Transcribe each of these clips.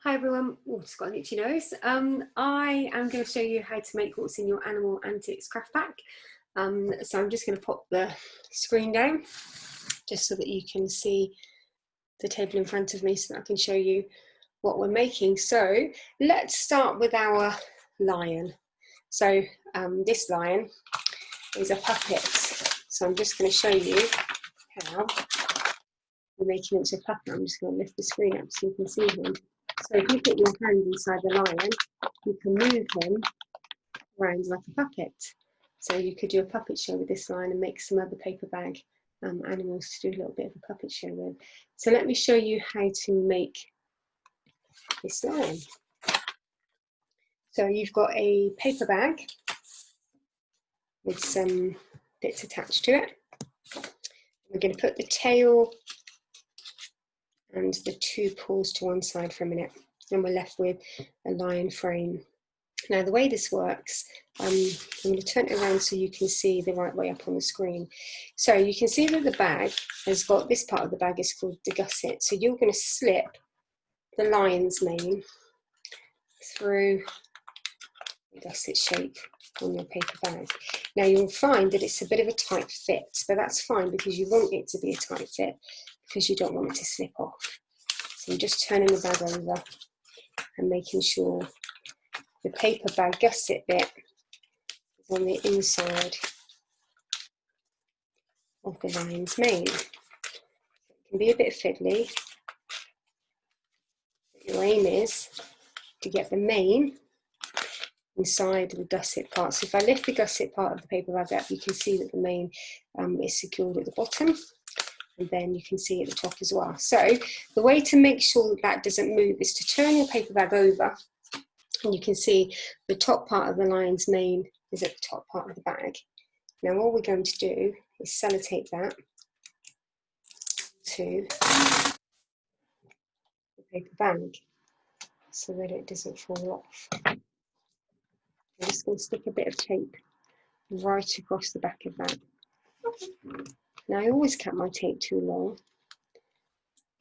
Hi everyone, oh, just got an itchy nose. I am going to show you how to make what's in your Animal Antics craft pack. So I'm just going to pop the screen down just so that you can see the table in front of me so that I can show you what we're making. So let's start with our lion. So this lion is a puppet. So I'm just going to show you how we're making it into a puppet. I'm just going to lift the screen up so you can see him. So if you put your hand inside the lion, you can move him around like a puppet. So you could do a puppet show with this lion and make some other paper bag animals to do a little bit of a puppet show with. So let me show you how to make this lion. So you've got a paper bag with some bits attached to it. We're going to put the tail and the two paws to one side for a minute, and we're left with a lion frame. Now the way this works, I'm going to turn it around so you can see the right way up on the screen. So you can see that the bag has got, this part of the bag is called the gusset. So you're going to slip the lion's mane through the gusset shape on your paper bag. Now you'll find that it's a bit of a tight fit, but that's fine because you want it to be a tight fit because you don't want it to slip off. So I'm just turning the bag over and making sure the paper bag gusset bit is on the inside of the lion's mane. It can be a bit fiddly, but your aim is to get the mane inside the gusset part. So if I lift the gusset part of the paper bag up, you can see that the mane is secured at the bottom, and then you can see at the top as well. So the way to make sure that that doesn't move is to turn your paper bag over, and you can see the top part of the lion's mane is at the top part of the bag. Now all we're going to do is sellotape that to the paper bag so that it doesn't fall off. I'm just going to stick a bit of tape right across the back of that. Now I always cut my tape too long,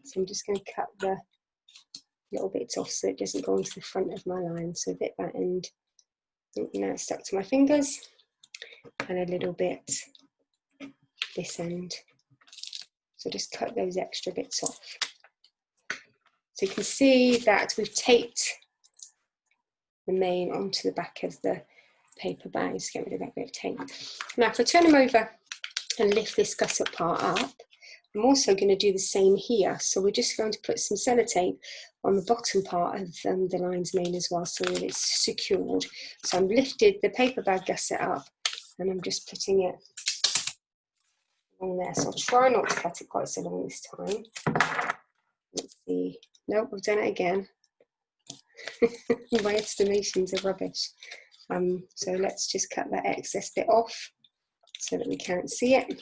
so I'm just going to cut the little bits off so it doesn't go into the front of my line. So a bit that end, now it's stuck to my fingers, and a little bit this end. So just cut those extra bits off. So you can see that we've taped the mane onto the back of the paper bag. Just get rid of that bit of tape. Now if I turn them over and lift this gusset part up, I'm also going to do the same here. So we're just going to put some sellotape on the bottom part of the lion's mane as well so that it's secured. So I've lifted the paper bag gusset up and I'm just putting it along there. So I'll try not to cut it quite so long this time. Let's see. Nope, I've done it again. My estimations are rubbish. So let's just cut that excess bit off so that we can't see it.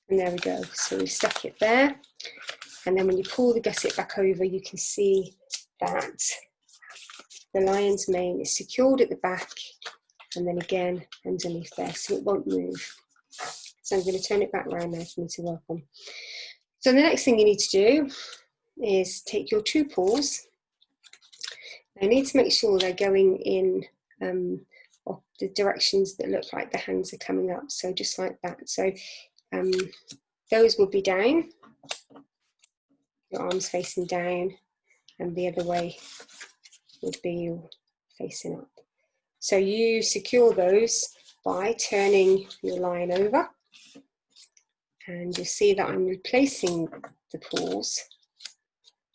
And there we go. So we've stuck it there. And then when you pull the gusset back over, you can see that the lion's mane is secured at the back and then again underneath there, so it won't move. So I'm going to turn it back around now for me to work on. So the next thing you need to do is take your two paws. You need to make sure they're going in the directions that look like the hands are coming up, so just like that. So those will be down, your arms facing down, and the other way would be you facing up. So you secure those by turning your lion over, and you'll see that I'm replacing the paws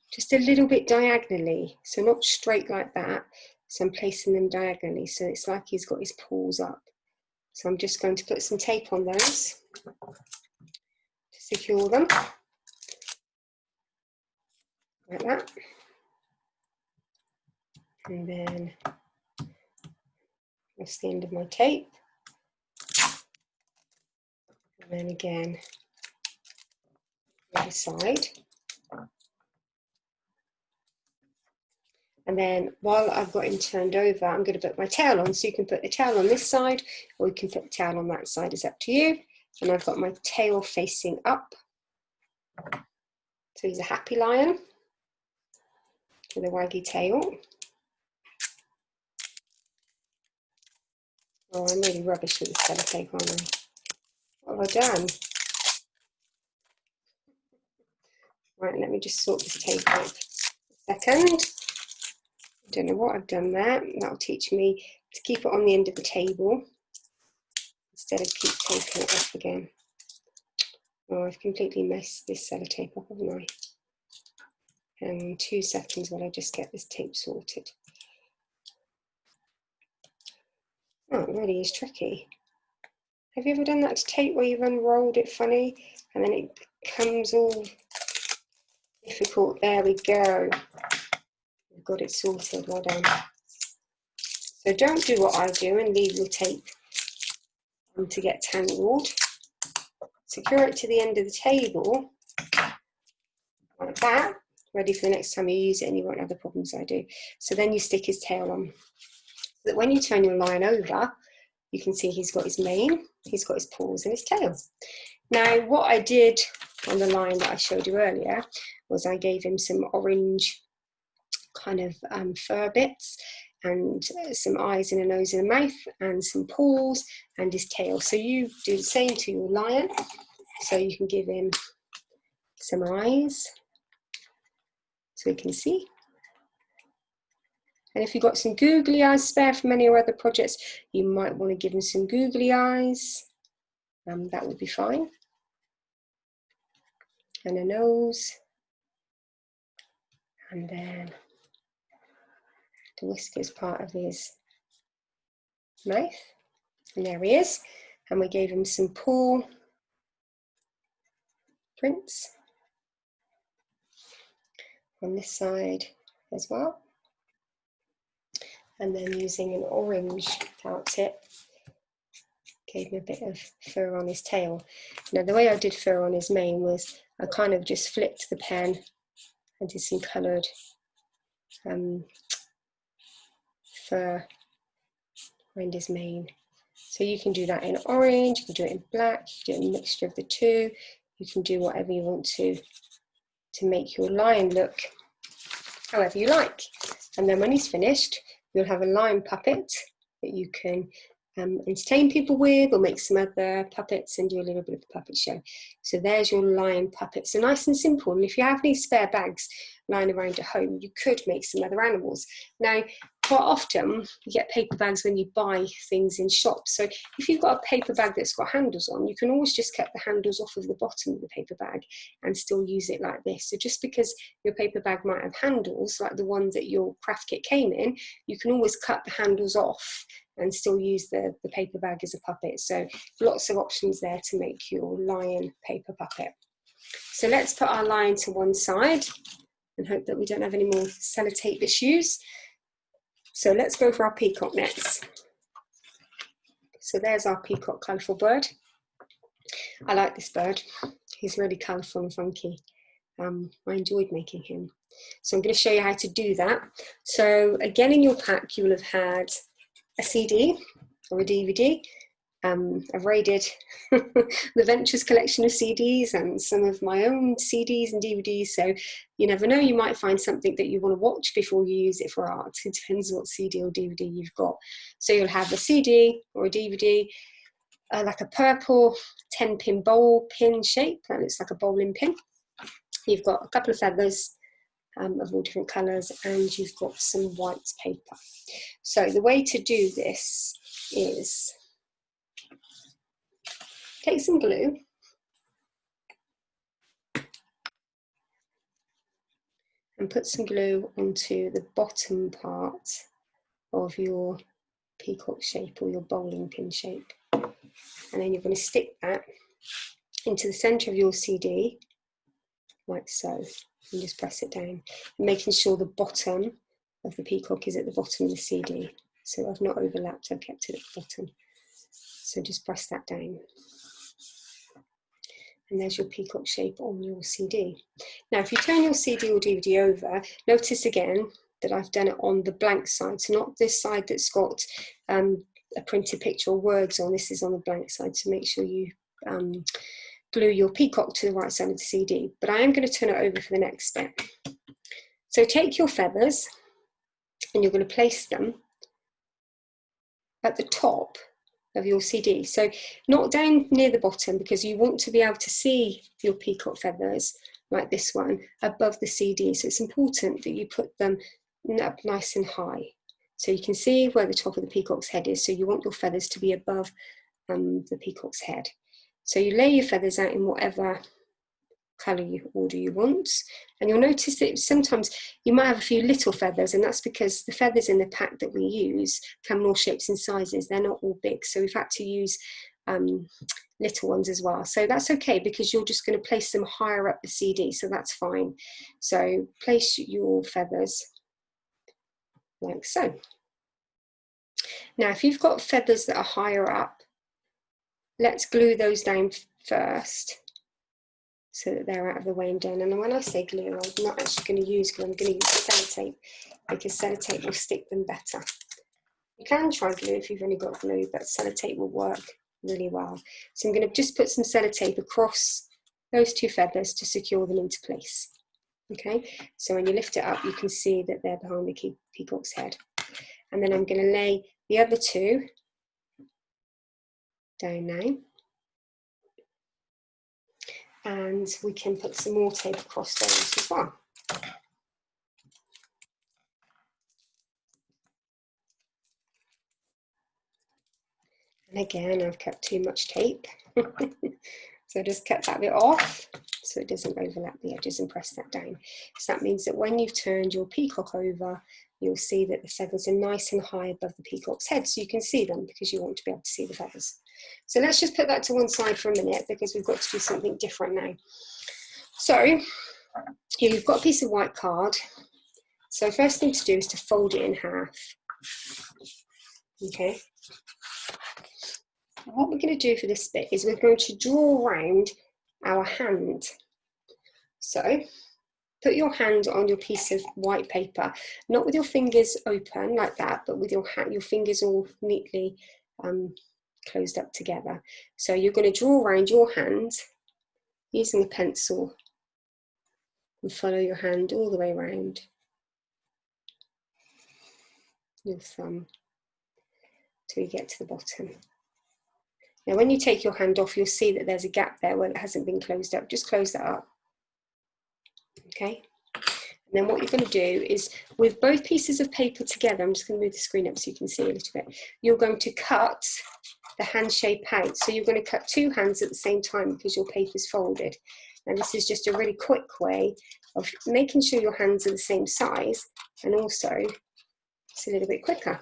just a little bit diagonally, so not straight like that. So I'm placing them diagonally, so it's like he's got his paws up. So I'm just going to put some tape on those to secure them, like that. And then that's the end of my tape. And then again, the other side. And then while I've got him turned over, I'm going to put my tail on. So you can put the tail on this side, or you can put the tail on that side, it's up to you. And I've got my tail facing up. So he's a happy lion. with a waggy tail. Oh, I'm really rubbish with the sellotape, aren't I? What have I done? Right, let me just sort this tape out a second. I don't know what I've done there. That'll teach me to keep it on the end of the table instead of keep taking it off again. Oh, I've completely messed this sellotape up, haven't I? And 2 seconds while I just get this tape sorted. Oh, it really is tricky. Have you ever done that to tape where you've unrolled it funny and then it comes all difficult? There we go. We've got it sorted, well done. So don't do what I do and leave your tape to get tangled. Secure it to the end of the table, like that, ready for the next time you use it and you won't have the problems I do. So then you stick his tail on. So that when you turn your line over, you can see he's got his mane, he's got his paws and his tail. Now, what I did on the line that I showed you earlier was I gave him some orange kind of fur bits and some eyes and a nose and a mouth and some paws and his tail. So you do the same to your lion. So you can give him some eyes so he can see. And if you've got some googly eyes spare from any of your other projects, you might want to give him some googly eyes. That would be fine. And a nose. And then the whiskers part of his mouth. And there he is. And we gave him some paw prints on this side as well. And then using an orange felt tip, gave him a bit of fur on his tail. Now the way I did fur on his mane was I kind of just flipped the pen and did some coloured fur around his mane. So you can do that in orange, you can do it in black, you can do a mixture of the two. You can do whatever you want to make your lion look however you like. And then when he's finished, you'll have a lion puppet that you can entertain people with or make some other puppets and do a little bit of a puppet show. So there's your lion puppet. So nice and simple. And if you have any spare bags lying around at home, you could make some other animals. Now, quite often you get paper bags when you buy things in shops. So if you've got a paper bag that's got handles on, you can always just cut the handles off of the bottom of the paper bag and still use it like this. So just because your paper bag might have handles, like the ones that your craft kit came in, you can always cut the handles off and still use the paper bag as a puppet. So lots of options there to make your lion paper puppet. So let's put our lion to one side and hope that we don't have any more sellotape issues. So let's go for our peacock next. So there's our peacock colourful bird. I like this bird. He's really colourful and funky. I enjoyed making him. So I'm going to show you how to do that. So again, in your pack, you will have had a CD or a DVD. I've raided the Ventures collection of CDs and some of my own CDs and DVDs, so you never know, you might find something that you want to watch before you use it for art. It depends what CD or DVD you've got. So you'll have a CD or a DVD, like a purple 10-pin bowl pin shape, that looks like a bowling pin. You've got a couple of feathers of all different colours, and you've got some white paper. So the way to do this is take some glue and put some glue onto the bottom part of your peacock shape or your bowling pin shape. And then you're going to stick that into the centre of your CD, like so, and just press it down, making sure the bottom of the peacock is at the bottom of the CD. So I've not overlapped, I've kept it at the bottom. So just press that down. And there's your peacock shape on your CD. Now, if you turn your CD or DVD over, notice again that I've done it on the blank side. So not this side that's got a printed picture or words on, this is on the blank side. So make sure you glue your peacock to the right side of the CD. But I am going to turn it over for the next step. So take your feathers and you're going to place them at the top of your CD. So not down near the bottom, because you want to be able to see your peacock feathers like this one above the CD. So it's important that you put them up nice and high so you can see where the top of the peacock's head is. So you want your feathers to be above the peacock's head. So you lay your feathers out in whatever colour order you want, and you'll notice that sometimes you might have a few little feathers, and that's because the feathers in the pack that we use come in all shapes and sizes. They're not all big, so we've had to use little ones as well. So that's okay, because you're just going to place them higher up the CD, so that's fine. So place your feathers like so. Now if you've got feathers that are higher up, let's glue those down first, so that they're out of the way and done. And when I say glue, I'm not actually going to use glue, I'm going to use sellotape, because sellotape will stick them better. You can try glue if you've only got glue, but sellotape will work really well. So I'm going to just put some sellotape across those two feathers to secure them into place. Okay, so when you lift it up, you can see that they're behind the peacock's head. And then I'm going to lay the other two down now. And we can put some more tape across those as well. And again, I've kept too much tape. So just cut that bit off so it doesn't overlap the edges, and press that down. So that means that when you've turned your peacock over, you'll see that the feathers are nice and high above the peacock's head, so you can see them, because you want to be able to see the feathers. So let's just put that to one side for a minute, because we've got to do something different now. So here you've got a piece of white card. So first thing to do is to fold it in half. Okay. What we're going to do for this bit is we're going to draw around our hand. So put your hand on your piece of white paper, not with your fingers open like that, but with your fingers all neatly closed up together. So you're going to draw around your hand using a pencil, and follow your hand all the way around your thumb till you get to the bottom. Now when you take your hand off, you'll see that there's a gap there where it hasn't been closed up. Just close that up. Okay. And then what you're going to do is, with both pieces of paper together, I'm just going to move the screen up so you can see a little bit, you're going to cut the hand shape out. So you're going to cut two hands at the same time, because your paper's folded. And this is just a really quick way of making sure your hands are the same size, and also it's a little bit quicker.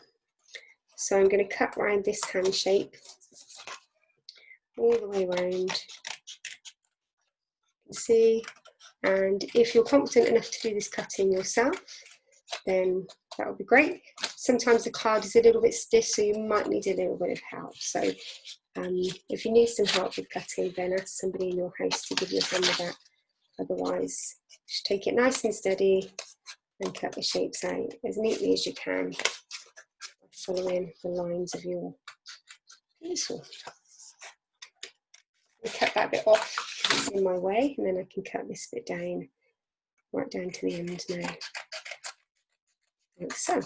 So I'm going to cut around this hand shape all the way around. See, and if you're confident enough to do this cutting yourself, then that would be great. Sometimes the card is a little bit stiff, so you might need a little bit of help. So if you need some help with cutting, then ask somebody in your house to give you a hand with that. Otherwise, just take it nice and steady and cut the shapes out as neatly as you can, following the lines of your pencil. I'll cut that bit off because it's in my way, and then I can cut this bit down, right down to the end now, like so.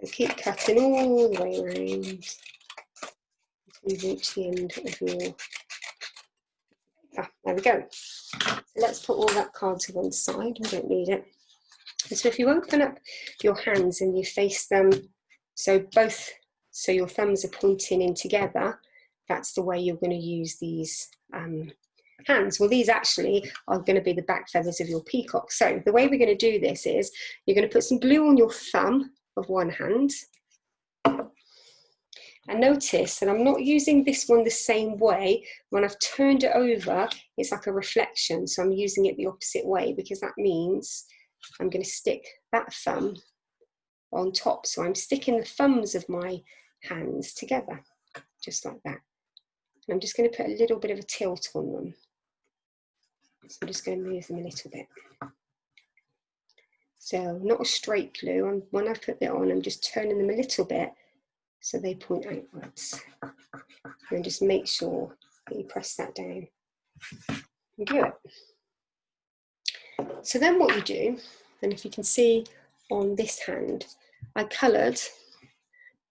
So keep cutting all the way around until you reach the end of your paper. There we go. So let's put all that card to one side, we don't need it. And so if you open up your hands and you face them, so your thumbs are pointing in together, that's the way you're going to use these hands. Well, these actually are going to be the back feathers of your peacock. So the way we're going to do this is, you're going to put some glue on your thumb of one hand. And notice that I'm not using this one the same way. When I've turned it over, it's like a reflection. So I'm using it the opposite way, because that means I'm going to stick that thumb on top. So I'm sticking the thumbs of my hands together, just like that. And I'm just going to put a little bit of a tilt on them. So I'm just going to move them a little bit. So not a straight glue. And when I put that on, I'm just turning them a little bit so they point outwards. And just make sure that you press that down and glue it. So then what you do, and if you can see on this hand, I coloured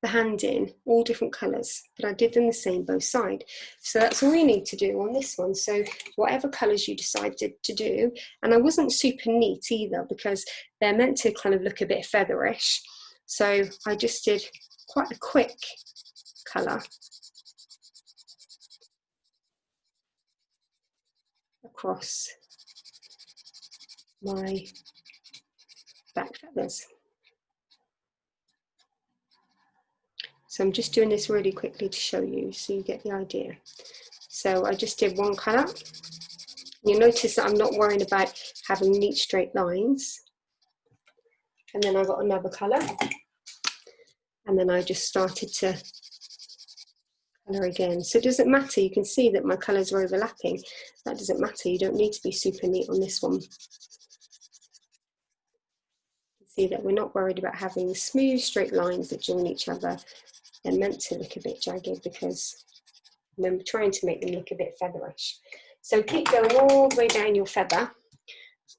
the hand in all different colours, but I did them the same both sides. So that's all you need to do on this one. So whatever colours you decided to do, and I wasn't super neat either because they're meant to kind of look a bit featherish. So I just did quite a quick colour across my back feathers. So I'm just doing this really quickly to show you so you get the idea. So I just did one colour. You notice that I'm not worrying about having neat straight lines. And then I got another colour. And then I just started to colour again. So it doesn't matter, you can see that my colours are overlapping. That doesn't matter, you don't need to be super neat on this one. See that we're not worried about having smooth straight lines that join each other. They're meant to look a bit jagged because I'm trying to make them look a bit featherish. So keep going all the way down your feather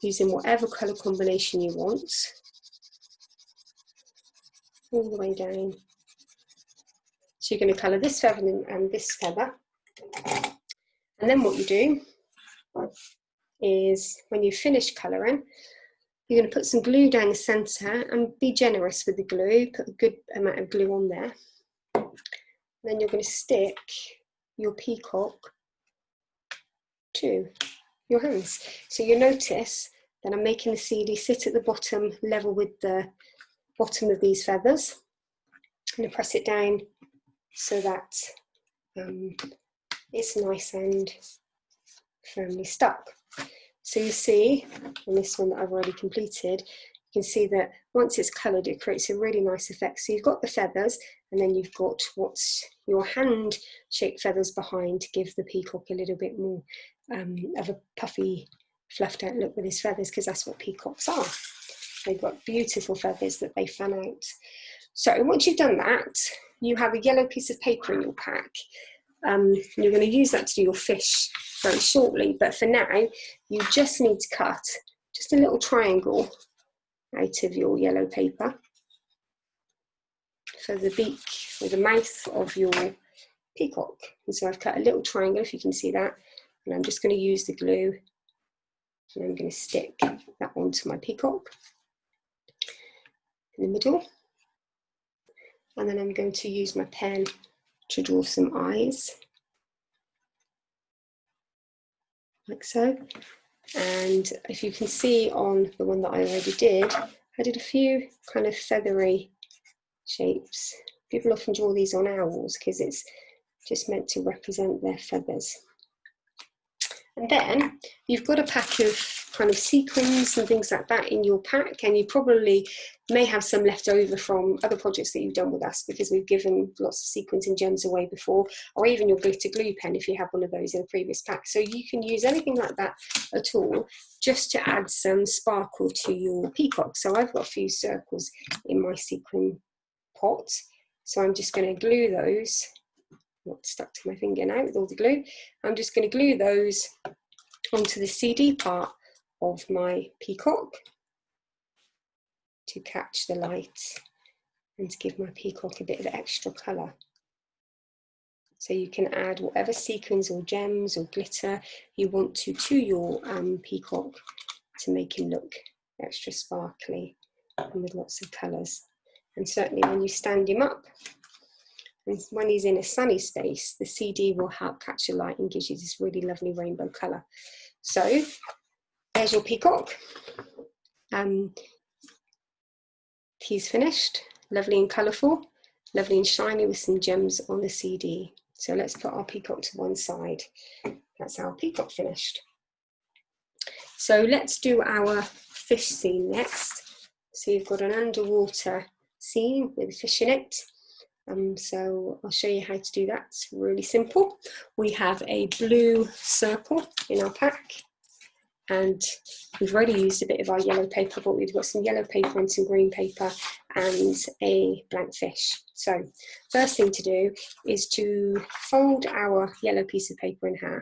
using whatever colour combination you want, all the way down. So you're going to colour this feather and this feather, and then what you do is when you finish colouring, you're going to put some glue down the centre and be generous with the glue, put a good amount of glue on there. Then you're going to stick your peacock to your hands. So you notice that I'm making the CD sit at the bottom level with the bottom of these feathers. I'm going to press it down so that it's nice and firmly stuck. So you see on this one that I've already completed, you can see that once it's coloured it creates a really nice effect. So you've got the feathers and then you've got what's your hand shaped feathers behind to give the peacock a little bit more of a puffy fluffed out look with his feathers, because that's what peacocks are. They've got beautiful feathers that they fan out. So once you've done that, you have a yellow piece of paper in your pack. You're going to use that to do your fish very shortly, but for now you just need to cut just a little triangle out of your yellow paper for the beak or the mouth of your peacock. And so I've cut a little triangle, if you can see that, and I'm just going to use the glue and I'm going to stick that onto my peacock in the middle, and then I'm going to use my pen to draw some eyes like so. And if you can see on the one that I already did, I did a few kind of feathery shapes. People often draw these on owls because it's just meant to represent their feathers. And then you've got a pack of kind of sequins and things like that in your pack, and you probably may have some left over from other projects that you've done with us, because we've given lots of sequins and gems away before, or even your glitter glue pen if you have one of those in a previous pack. So you can use anything like that at all just to add some sparkle to your peacock. So I've got a few circles in my sequin pot, so I'm just going to glue those. Not stuck to my finger now with all the glue. I'm just going to glue those onto the CD part of my peacock to catch the light and to give my peacock a bit of extra colour. So you can add whatever sequins or gems or glitter you want to your peacock to make him look extra sparkly and with lots of colours. And certainly when you stand him up, and when he's in a sunny space, the CD will help catch the light and gives you this really lovely rainbow colour. So there's your peacock. He's finished, lovely and colourful, lovely and shiny with some gems on the CD. So let's put our peacock to one side. That's our peacock finished. So let's do our fish scene next. So you've got an underwater scene with a fish in it. So I'll show you how to do that. It's really simple. We have a blue circle in our pack, and we've already used a bit of our yellow paper, but we've got some yellow paper and some green paper and a blank fish. So first thing to do is to fold our yellow piece of paper in half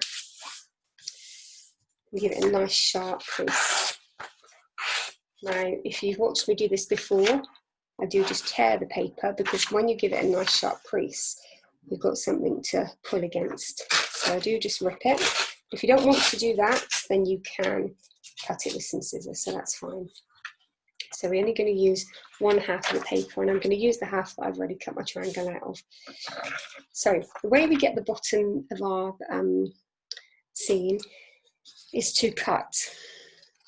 and give it a nice sharp crease. Now, if you've watched me do this before, I do just tear the paper, because when you give it a nice sharp crease, you've got something to pull against. So I do just rip it. If you don't want to do that, then you can cut it with some scissors, so that's fine. So we're only going to use one half of the paper, and I'm going to use the half that I've already cut my triangle out of. So the way we get the bottom of our scene is to cut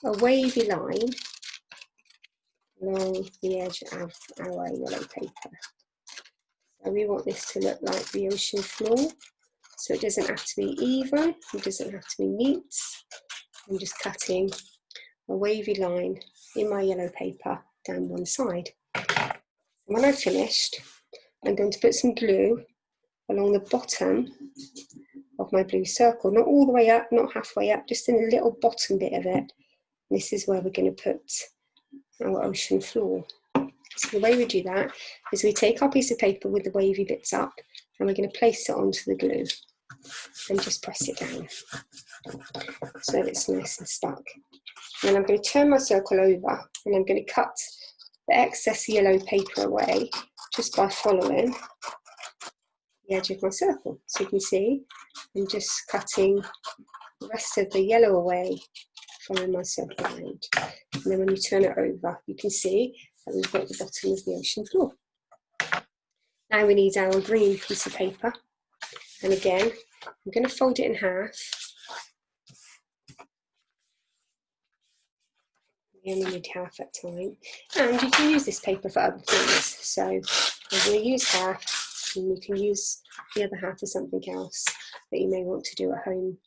a wavy line along the edge of our yellow paper. So we want this to look like the ocean floor. So it doesn't have to be even, it doesn't have to be neat. I'm just cutting a wavy line in my yellow paper down one side. And when I've finished, I'm going to put some glue along the bottom of my blue circle, not all the way up, not halfway up, just in the little bottom bit of it. This is where we're going to put our ocean floor. So the way we do that is we take our piece of paper with the wavy bits up, and we're going to place it onto the glue and just press it down so that it's nice and stuck. And then I'm going to turn my circle over, and I'm going to cut the excess yellow paper away just by following the edge of my circle. So you can see I'm just cutting the rest of the yellow away, following my circle around. And then when you turn it over, you can see that we've got the bottom of the ocean floor. Now we need our green piece of paper. And again, I'm going to fold it in half. We only need half at a time. And you can use this paper for other things. So I'm going to use half, and you can use the other half for something else that you may want to do at home,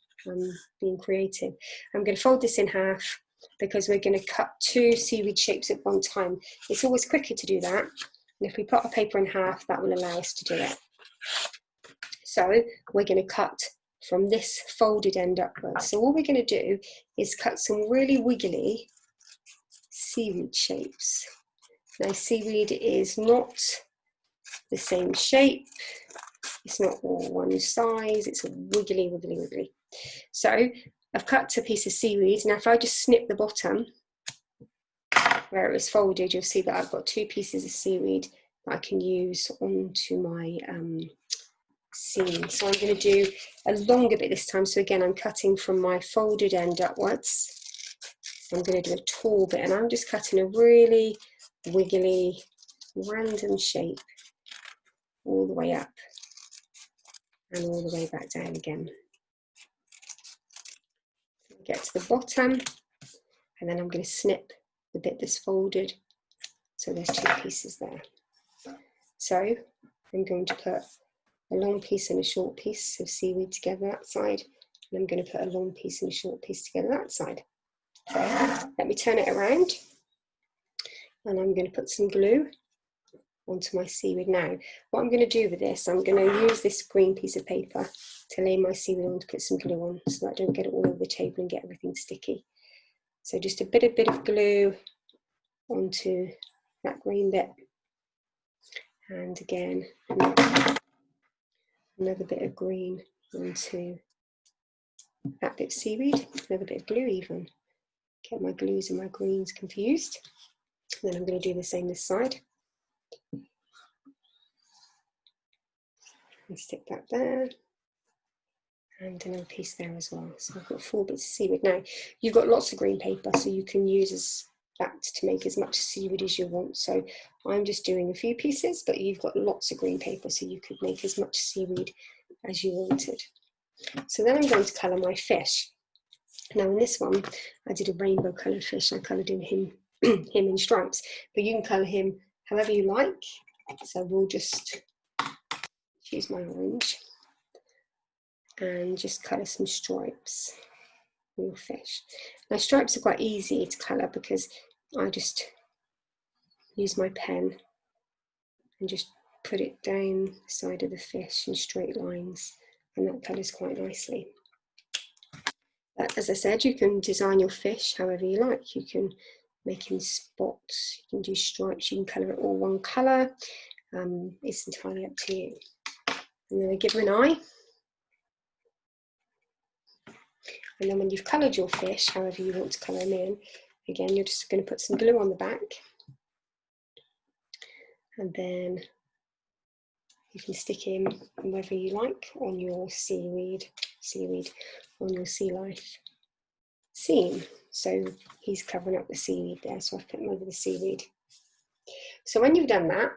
being creative. I'm going to fold this in half because we're going to cut 2 seaweed shapes at one time. It's always quicker to do that. And if we put our paper in half, that will allow us to do it. So we're going to cut from this folded end upwards. So all we're going to do is cut some really wiggly seaweed shapes. Now seaweed is not the same shape, it's not all one size, it's a wiggly, wiggly, wiggly. So I've cut a piece of seaweed. Now if I just snip the bottom where it was folded, you'll see that I've got 2 pieces of seaweed that I can use onto my scene. So I'm going to do a longer bit this time. So again, I'm cutting from my folded end upwards. So I'm going to do a tall bit, and I'm just cutting a really wiggly, random shape all the way up and all the way back down again. Get to the bottom, and then I'm going to snip the bit that's folded. So there's 2 pieces there. So I'm going to put a long piece and a short piece of seaweed together that side, and I'm going to put a long piece and a short piece together that side. So let me turn it around, and I'm going to put some glue onto my seaweed. Now what I'm going to do with this, I'm going to use this green piece of paper to lay my seaweed on, to put some glue on so that I don't get it all over the table and get everything sticky. So just a bit of glue onto that green bit, and again another bit of green onto that bit of seaweed, another bit of glue even. Get my blues and my greens confused. And then I'm going to do the same this side. And stick that there. And another piece there as well. So I've got 4 bits of seaweed. Now, you've got lots of green paper, so you can use that to make as much seaweed as you want. So I'm just doing a few pieces, but you've got lots of green paper, so you could make as much seaweed as you wanted. So then I'm going to colour my fish. Now in this one, I did a rainbow coloured fish. I coloured him in stripes, but you can colour him however you like. So we'll just choose my orange and just colour some stripes for your fish. Now stripes are quite easy to colour because I just use my pen and just put it down the side of the fish in straight lines, and that colours quite nicely. But as I said, you can design your fish however you like. You can make him spots, you can do stripes, you can colour it all one colour. It's entirely up to you. And then I give him an eye. And then when you've coloured your fish, however you want to colour him in, Again, you're just going to put some glue on the back, and then you can stick in wherever you like on your seaweed, on your sea life scene. So he's covering up the seaweed there, so I've put him over the seaweed. So when you've done that,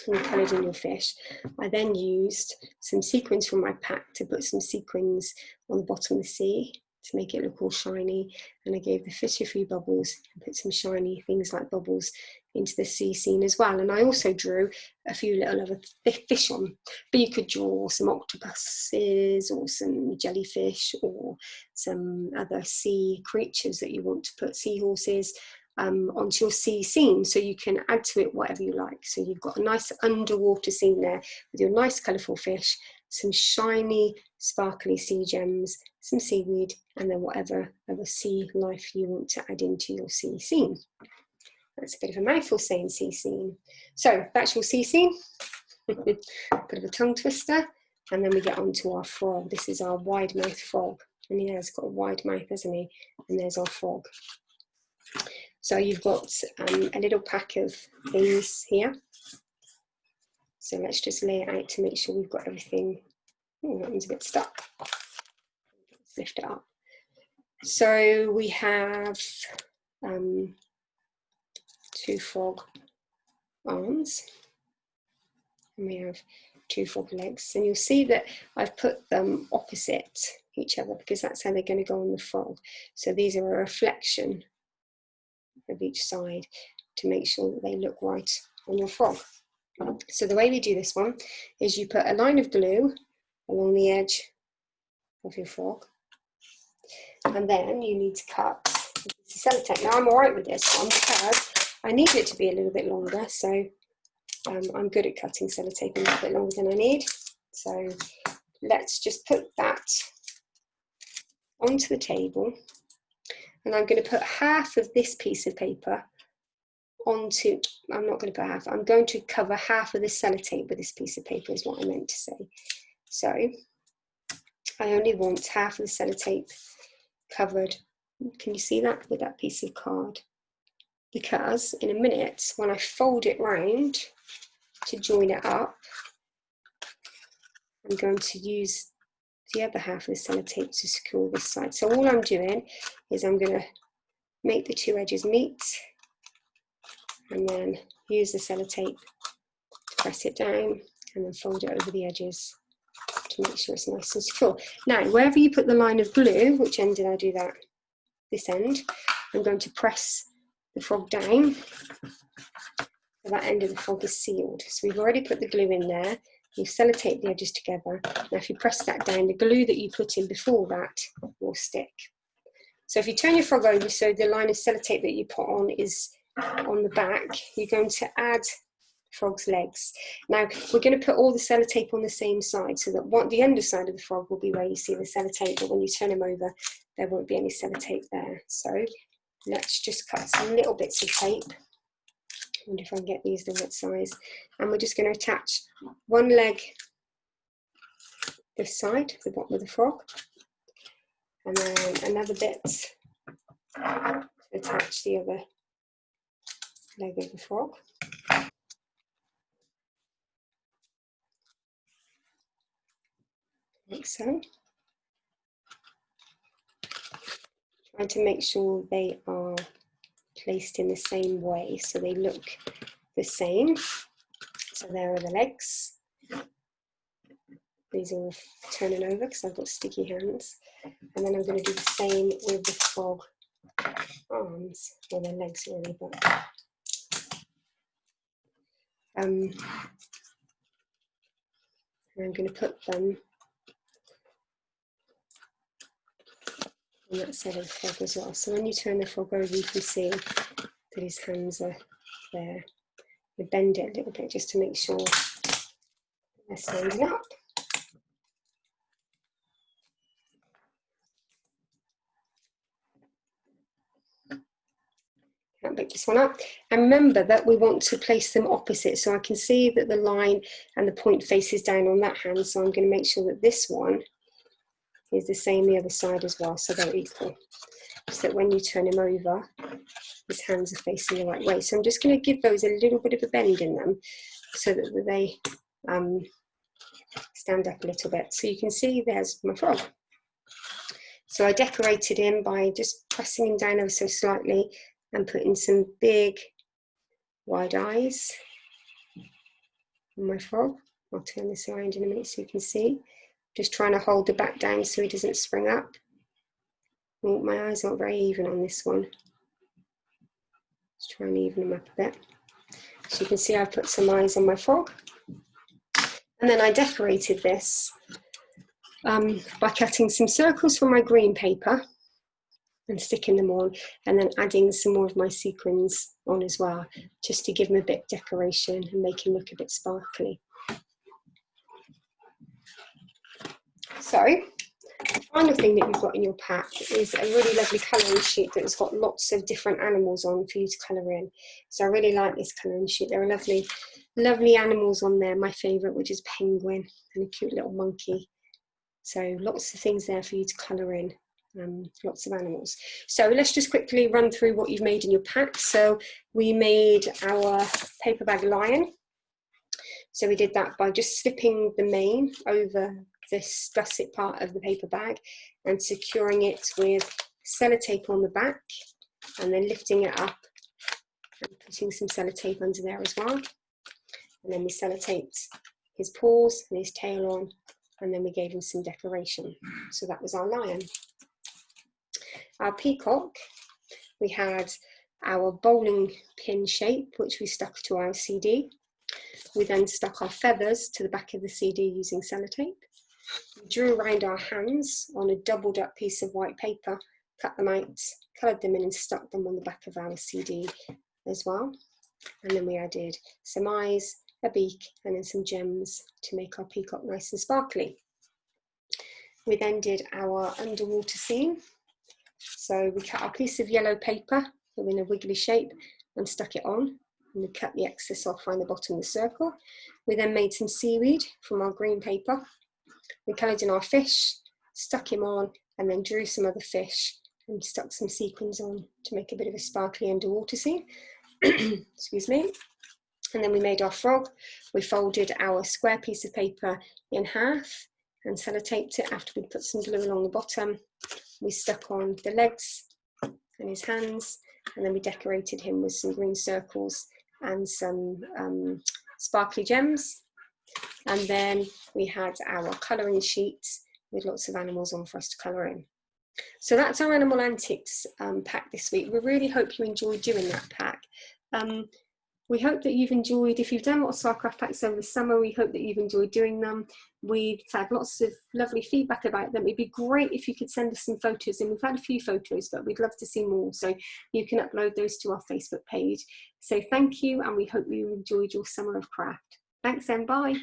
and you coloured in your fish, I then used some sequins from my pack to put some sequins on the bottom of the sea to make it look all shiny, and I gave the fish a few bubbles and put some shiny things like bubbles into the sea scene as well. And I also drew a few little other fish on, but you could draw some octopuses or some jellyfish or some other sea creatures that you want to put, seahorses, onto your sea scene, so you can add to it whatever you like. So you've got a nice underwater scene there with your nice colourful fish, some shiny sparkly sea gems, some seaweed, and then whatever other sea life you want to add into your sea scene. That's a bit of a mouthful saying sea scene. So that's your sea scene. Bit of a tongue twister, and then we get on to our frog. This is our wide mouth frog, and he has got a wide mouth, hasn't he? And there's our frog. So you've got a little pack of things here. So let's just lay it out to make sure we've got everything. Oh, that one's a bit stuck. Let's lift it up. So we have 2 frog arms, and we have 2 frog legs. And you'll see that I've put them opposite each other because that's how they're going to go on the frog. So these are a reflection of each side to make sure that they look right on your frog. So the way we do this one is you put a line of glue along the edge of your frog, and then you need to cut the sellotape. Now I'm alright with this one because I need it to be a little bit longer, so I'm good at cutting sellotape a little bit longer than I need. So let's just put that onto the table, and I'm going to put half of this piece of paper onto, I'm not going to put half, I'm going to cover half of the sellotape with this piece of paper is what I meant to say. So I only want half of the sellotape covered, can you see that, with that piece of card? Because in a minute, when I fold it round to join it up, I'm going to use the other half of the sellotape to secure this side. So all I'm doing is I'm going to make the 2 edges meet, and then use the sellotape to press it down, and then fold it over the edges to make sure it's nice and secure. Now, wherever you put the line of glue, which end did I do that? This end. I'm going to press the frog down, so that end of the frog is sealed. So we've already put the glue in there. You've sellotaped the edges together. Now if you press that down, the glue that you put in before that will stick. So if you turn your frog over so the line of sellotape that you put on is on the back, you're going to add frog's legs. Now we're going to put all the sellotape on the same side, so that the underside of the frog will be where you see the sellotape, but when you turn him over there won't be any sellotape there. So let's just cut some little bits of tape. I wonder if I can get these the right size, and we're just going to attach one leg this side, the bottom of the frog, and then another bit to attach the other leg of the frog. Like so. Trying to make sure they are placed in the same way so they look the same. So there are the legs. These are all turning over because I've got sticky hands. And then I'm going to do the same with the frog arms, or their legs really, but and I'm going to put them on that side of the frog as well. So when you turn the frog over, you can see that his hands are there. You bend it a little bit just to make sure they're standing up. Can't pick this one up. And remember that we want to place them opposite, so I can see that the line and the point faces down on that hand, so I'm going to make sure that this one is the same the other side as well, so they're equal. so that when you turn him over, his hands are facing the right way. So I'm just going to give those a little bit of a bend in them so that they stand up a little bit. So you can see there's my frog. So I decorated him by just pressing him down ever so slightly and putting some big wide eyes on my frog. I'll turn this around in a minute so you can see. Just trying to hold the back down so he doesn't spring up. Oh, my eyes aren't very even on this one. Let's try and even them up a bit. So you can see I've put some eyes on my frog. And then I decorated this by cutting some circles from my green paper and sticking them on, and then adding some more of my sequins on as well, just to give them a bit of decoration and make him look a bit sparkly. So the final thing that you've got in your pack is a really lovely colouring sheet that has got lots of different animals on for you to colour in. So I really like this colouring sheet. There are lovely, lovely animals on there. My favourite, which is penguin and a cute little monkey. So lots of things there for you to colour in. Lots of animals. So let's just quickly run through what you've made in your pack. So we made our paper bag lion. So we did that by just slipping the mane over this gusset part of the paper bag and securing it with sellotape on the back, and then lifting it up and putting some sellotape under there as well. And then we sellotaped his paws and his tail on, and then we gave him some decoration. So that was our lion. Our peacock, we had our bowling pin shape, which we stuck to our CD. We then stuck our feathers to the back of the CD using sellotape. We drew around our hands on a doubled up piece of white paper, cut them out, coloured them in and stuck them on the back of our CD as well. And then we added some eyes, a beak, and then some gems to make our peacock nice and sparkly. We then did our underwater scene. So we cut a piece of yellow paper in a wiggly shape and stuck it on, and we cut the excess off around the bottom of the circle. We then made some seaweed from our green paper. We coloured in our fish, stuck him on, and then drew some other fish and stuck some sequins on to make a bit of a sparkly underwater scene. Excuse me. And then we made our frog. We folded our square piece of paper in half and sellotaped it after we'd put some glue along the bottom. We stuck on the legs and his hands, and then we decorated him with some green circles and some sparkly gems. And then we had our colouring sheets with lots of animals on for us to colour in. So that's our Animal Antics pack this week. We really hope you enjoyed doing that pack. We hope that you've enjoyed, if you've done lots of our craft packs over the summer, we hope that you've enjoyed doing them. We've had lots of lovely feedback about them. It'd be great if you could send us some photos, and we've had a few photos, but we'd love to see more. So you can upload those to our Facebook page. So thank you, and we hope you enjoyed your summer of craft. Thanks then, bye.